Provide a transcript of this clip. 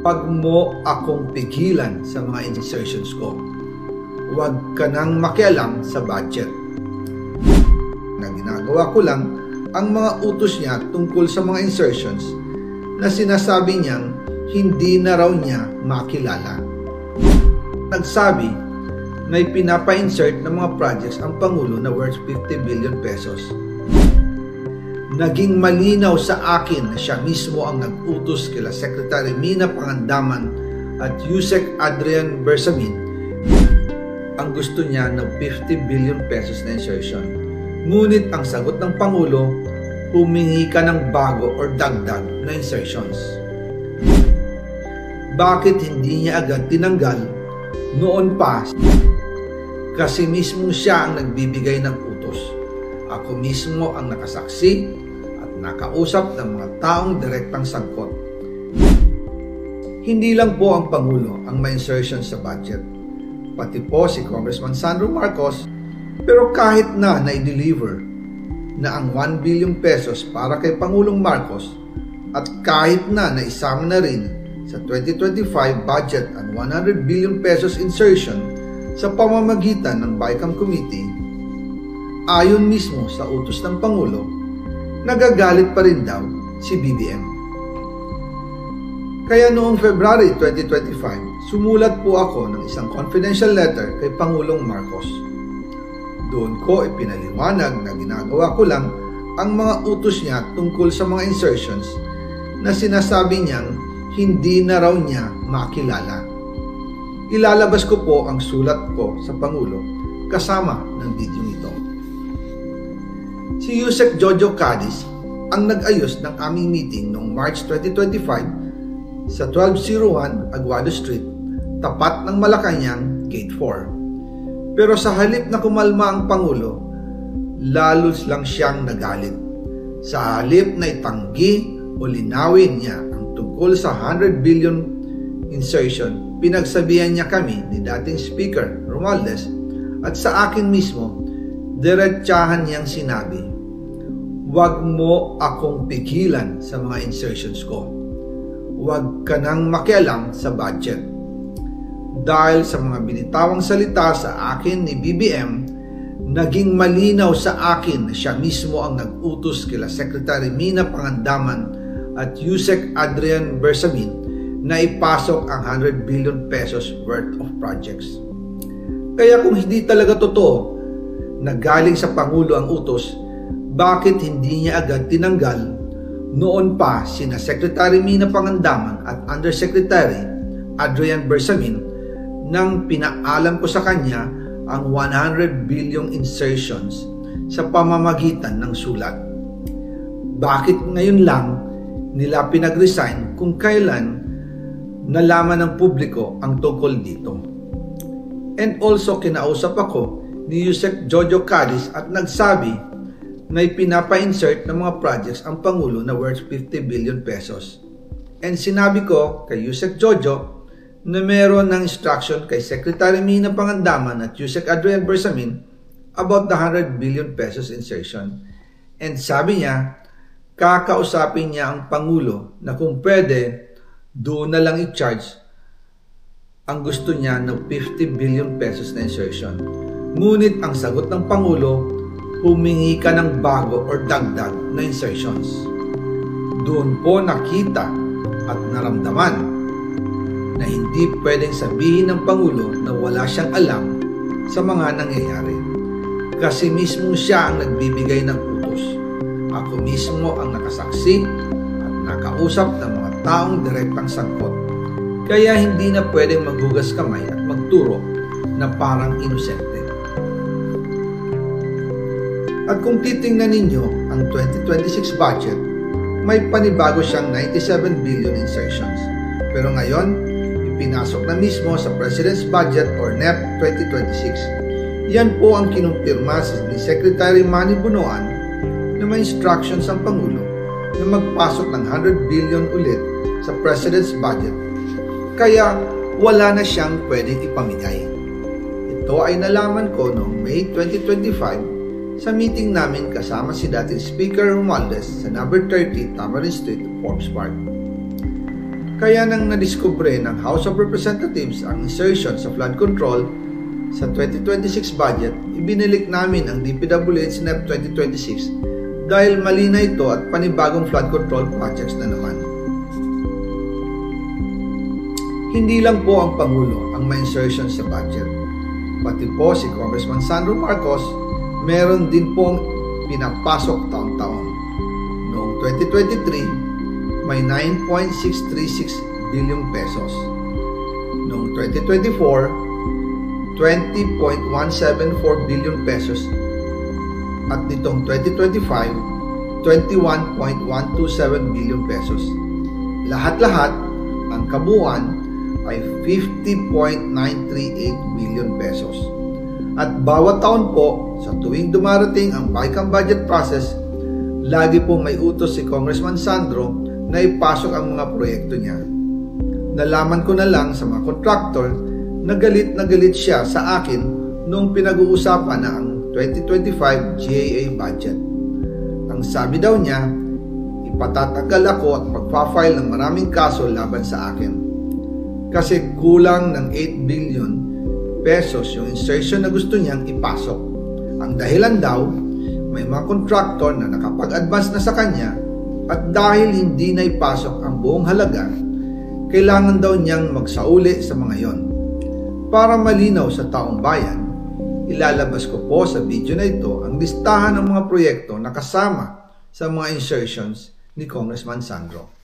Huwag mo akong pigilan sa mga insertions ko. Huwag ka nang makialam sa budget. Na ginagawa ko lang ang mga utos niya tungkol sa mga insertions na sinasabi niyang hindi na raw niya makilala. Nagsabi na pinapa-insert ng mga projects ang Pangulo na worth 50 billion pesos. Naging malinaw sa akin na siya mismo ang nag-utos kila Secretary Mina Pangandaman at Yusek Adrian Bersamin ang gusto niya ng 50 billion pesos na insertion. Ngunit ang sagot ng Pangulo, humingi ka ng bago or dagdag na insertions. Bakit hindi niya agad tinanggal noon pa? Kasi mismo siya ang nagbibigay ng utos. Ako mismo ang nakasaksi at nakausap ng mga taong direktang sangkot. Hindi lang po ang Pangulo ang may insertion sa budget. Pati po si Congressman Sandro Marcos, pero kahit na i-deliver na ang 1 billion pesos para kay Pangulong Marcos at kahit na isama na rin sa 2025 budget ang 100 billion pesos insertion sa pamamagitan ng BICAM Committee, ayon mismo sa utos ng Pangulo, nagagalit pa rin daw si BBM. Kaya noong February 2025, sumulat po ako ng isang confidential letter kay Pangulong Marcos. Doon ko ipinaliwanag na ginagawa ko lang ang mga utos niya tungkol sa mga insertions na sinasabi niyang hindi na raw niya makilala. Ilalabas ko po ang sulat ko sa Pangulo kasama ng video nito. Si Yusek Jojo Cadiz ang nag-ayos ng aming meeting noong March 2025 sa 1201 Aguado Street, tapat ng Malacanang, Gate 4. Pero sa halip na kumalma ang Pangulo, lalos lang siyang nagalit. Sa halip na itanggi o linawin niya ang tungkol sa 100 billion insertion, pinagsabihan niya kami ni dating Speaker Romualdez at sa akin mismo, diretsahan niyang sinabi, "Huwag mo akong pigilan sa mga insertions ko. Huwag ka nang makialam sa budget." Dahil sa mga binitawang salita sa akin ni BBM, naging malinaw sa akin na siya mismo ang nag-utos kila Secretary Mina Pangandaman at Yusek Adrian Bersamin na ipasok ang 100 billion pesos worth of projects. Kaya kung hindi talaga totoo na galing sa Pangulo ang utos, bakit hindi niya agad tinanggal noon pa sina Secretary Mina Pangandaman at Undersecretary Adrian Bersamin nang pinaalam ko sa kanya ang 100 billion insertions sa pamamagitan ng sulat? Bakit ngayon lang nila pinag-resign kung kailan nalaman ng publiko ang tungkol dito? And also kinausap ako ni Yusek Jojo Cadiz at nagsabi na pinapa-insert ng mga projects ang Pangulo na worth 50 billion pesos. And sinabi ko kay Yusek Jojo na meron ng instruction kay Secretary Mina Pangandaman at Yusek Adrian Bersamin about the 100 billion pesos insertion. And sabi niya, kakausapin niya ang Pangulo na kung pwede, doon na lang i-charge ang gusto niya ng 50 billion pesos na insertion. Ngunit ang sagot ng Pangulo, humingi ka ng bago or dagdag na insertions. Doon po nakita at naramdaman na hindi pwedeng sabihin ng Pangulo na wala siyang alam sa mga nangyayari. Kasi mismo siya ang nagbibigay ng utos. Ako mismo ang nakasaksi at nakausap ng mga taong direktang sangkot. Kaya hindi na pwedeng maghugas kamay at magturo na parang inosente. At kung titingnan ninyo ang 2026 budget, may panibago siyang 97 billion insertions. Pero ngayon, pinasok na mismo sa President's Budget or NEP 2026. Yan po ang kinumpirma ni Secretary Manny Bunoan na may instructions ang Pangulo na magpasok ng 100 billion ulit sa President's Budget. Kaya wala na siyang pwedeng ipamigay. Ito ay nalaman ko noong May 2025 sa meeting namin kasama si dating Speaker Romualdez sa number 30 Tamarind Street, Forbes Park. Kaya nang nadiskubre ng House of Representatives ang insertion sa flood control sa 2026 budget, ibinilik namin ang DPWH NEP 2026 dahil mali na ito at panibagong flood control projects na naman. Hindi lang po ang Pangulo ang may insertion sa budget. Pati po si Congressman Sandro Marcos, meron din pong pinapasok taon-taon. Noong 2023, may 9.636 billion pesos. Noong 2024, 20.174 billion pesos. At nitong 2025, 21.127 billion pesos. Lahat-lahat, ang kabuuan ay 50.938 billion pesos. At bawat taon po, sa tuwing dumarating ang BICAM budget process, lagi pong may utos si Congressman Sandro na ipasok ang mga proyekto niya. Nalaman ko na lang sa mga contractor na galit siya sa akin nung pinag-uusapan na ang 2025 GAA budget. Ang sabi daw niya, ipatatagal ako at magpa-file ng maraming kaso laban sa akin. Kasi kulang ng 8 billion pesos yung insertion na gusto niyang ipasok. Ang dahilan daw, may mga contractor na nakapag-advance na sa kanya at dahil hindi na ipasok ang buong halaga, kailangan daw niyang magsauli sa mga yon. Para malinaw sa taong bayan, ilalabas ko po sa video na ito ang listahan ng mga proyekto na kasama sa mga insertions ni Congressman Sandro.